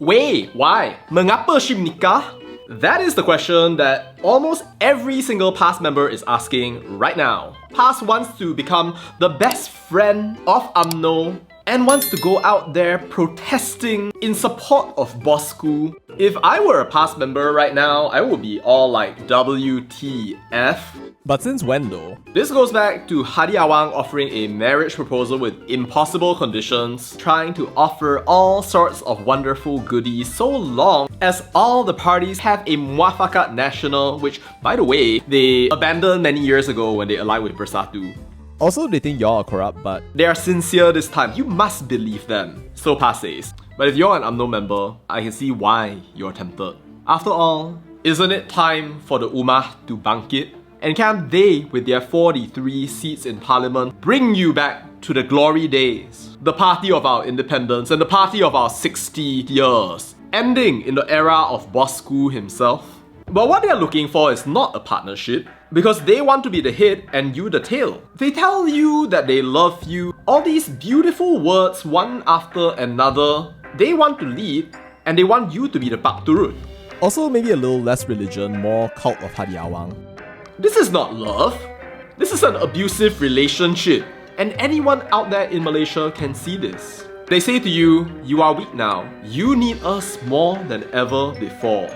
Wait, why? Mengapa Shim nikah? That is the question that almost every single PAS member is asking right now. PAS wants to become the best friend of UMNO and wants to go out there protesting in support of Bosku. If I were a PAS member right now, I would be all like, WTF? But since when though? This goes back to Hadi Awang offering a marriage proposal with impossible conditions, trying to offer all sorts of wonderful goodies so long as all the parties have a Muafakat National, which, by the way, they abandoned many years ago when they aligned with Bersatu. Also, they think y'all are corrupt, but They are sincere this time. You must believe them. So PAS says. But if you're an UMNO member, I can see why you're tempted. After all, isn't it time for the Ummah to bangkit? And can they, with their 43 seats in parliament, bring you back to the glory days? The party of our independence and the party of our 60 years, ending in the era of Bosku himself. But what they're looking for is not a partnership, because they want to be the head and you the tail. They tell you that they love you, all these beautiful words one after another. They want to lead, and they want you to be the Pak Turut. also maybe a little less religion, more cult of Hadi Awang. This is not love. This is an abusive relationship. And anyone out there in Malaysia can see this. They say to you, you are weak now. You need us more than ever before.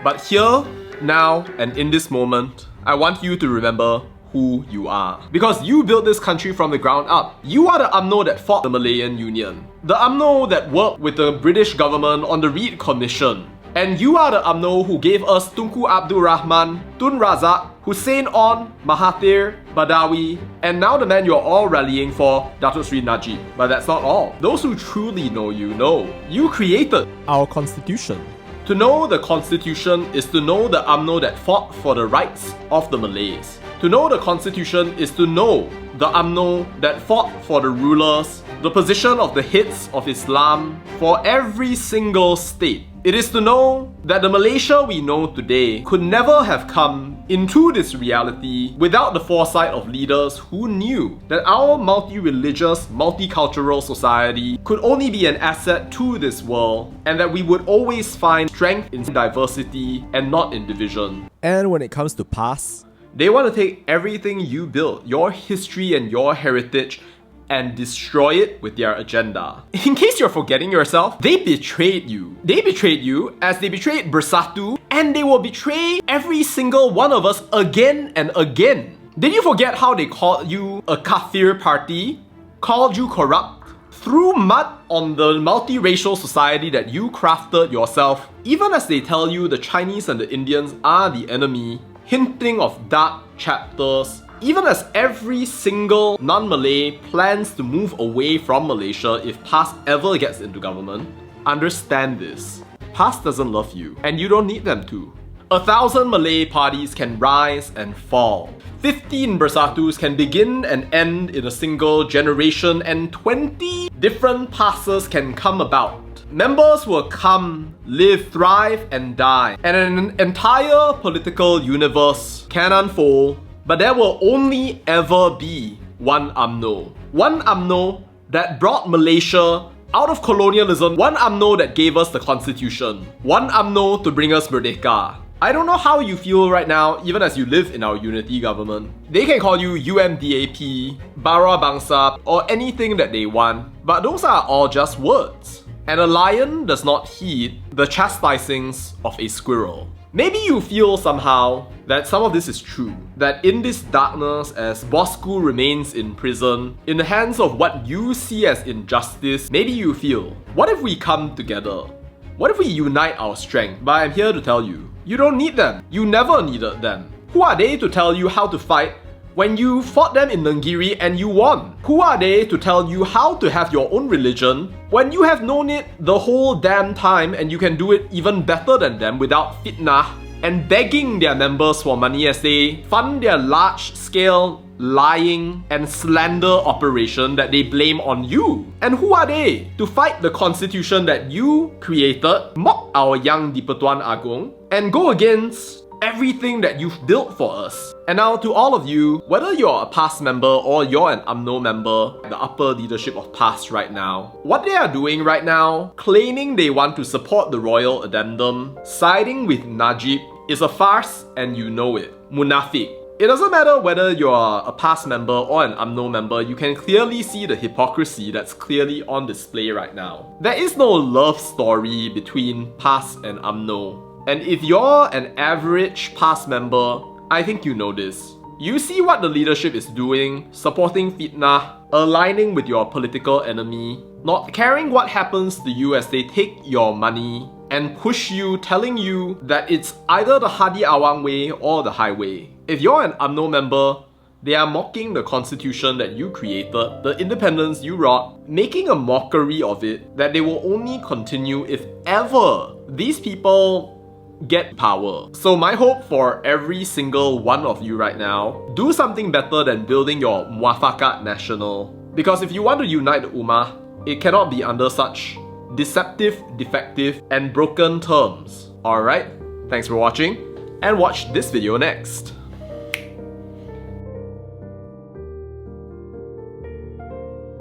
But here, now, and in this moment, I want you to remember who you are. Because you built this country from the ground up. You are the UMNO that fought the Malayan Union. The UMNO that worked with the British government on the Reed Commission. And you are the UMNO who gave us Tunku Abdul Rahman, Tun Razak, Hussein On, Mahathir, Badawi, and now the man you're all rallying for, Datuk Sri Najib. But that's not all. Those who truly know you created Our constitution. To know the constitution is to know the UMNO that fought for the rights of the Malays. To know the constitution is to know the UMNO that fought for the rulers, the position of the heads of Islam for every single state. It is to know that the Malaysia we know today could never have come into this reality without the foresight of leaders who knew that our multi-religious, multicultural society could only be an asset to this world, and that we would always find strength in diversity and not in division. And when it comes to PAS, They want to take everything you built, your history and your heritage, and destroy it with their agenda. In case you're forgetting yourself, they betrayed you. They betrayed you as they betrayed Bersatu, and they will betray every single one of us again and again. Did you forget how they called you a kafir party? Called you corrupt? Threw mud on the multiracial society that you crafted yourself, even as they tell you the Chinese and the Indians are the enemy, hinting of dark chapters. Even as every single non-Malay plans to move away from Malaysia if PAS ever gets into government, understand this. PAS doesn't love you, and you don't need them to. 1,000 Malay parties can rise and fall. 15 Bersatus can begin and end in a single generation, and 20 different PASes can come about. Members will come, live, thrive, and die, and an entire political universe can unfold. But there will only ever be one UMNO. One UMNO that brought Malaysia out of colonialism. One UMNO that gave us the constitution. One UMNO to bring us Merdeka. I don't know how you feel right now, even as you live in our unity government. They can call you UMDAP, Bara Bangsa, or anything that they want, but those are all just words. And a lion does not heed the chastisings of a squirrel. Maybe you feel somehow that some of this is true. That in this darkness, as Bosku remains in prison, in the hands of what you see as injustice, maybe you feel, what if we come together? What if we unite our strength? But I'm here to tell you, you don't need them. You never needed them. Who are they to tell you how to fight when you fought them in Nenggiri and you won? Who are they to tell you how to have your own religion when you have known it the whole damn time and you can do it even better than them without fitnah and begging their members for money as they fund their large-scale lying and slander operation that they blame on you? And who are they to fight the constitution that you created, mock our young Di Pertuan Agong, and go against everything that you've built for us. And now to all of you, whether you're a PAS member or you're an UMNO member, the upper leadership of PAS right now, what they are doing right now, claiming they want to support the royal addendum, siding with Najib, is a farce and you know it. Munafik. It doesn't matter whether you're a PAS member or an UMNO member, you can clearly see the hypocrisy that's clearly on display right now. There is no love story between PAS and UMNO. And if you're an average PAS member, I think you know this. You see what the leadership is doing, supporting fitnah, aligning with your political enemy, not caring what happens to you as they take your money, and push you, telling you that it's either the Hadi Awang way or the highway. If you're an UMNO member, they are mocking the constitution that you created, the independence you wrought, making a mockery of it that they will only continue if ever these people get power. So my hope for every single one of you right now, do something better than building your Muafakat National. Because if you want to unite the Ummah, it cannot be under such deceptive, defective, and broken terms. Alright, thanks for watching, and watch this video next.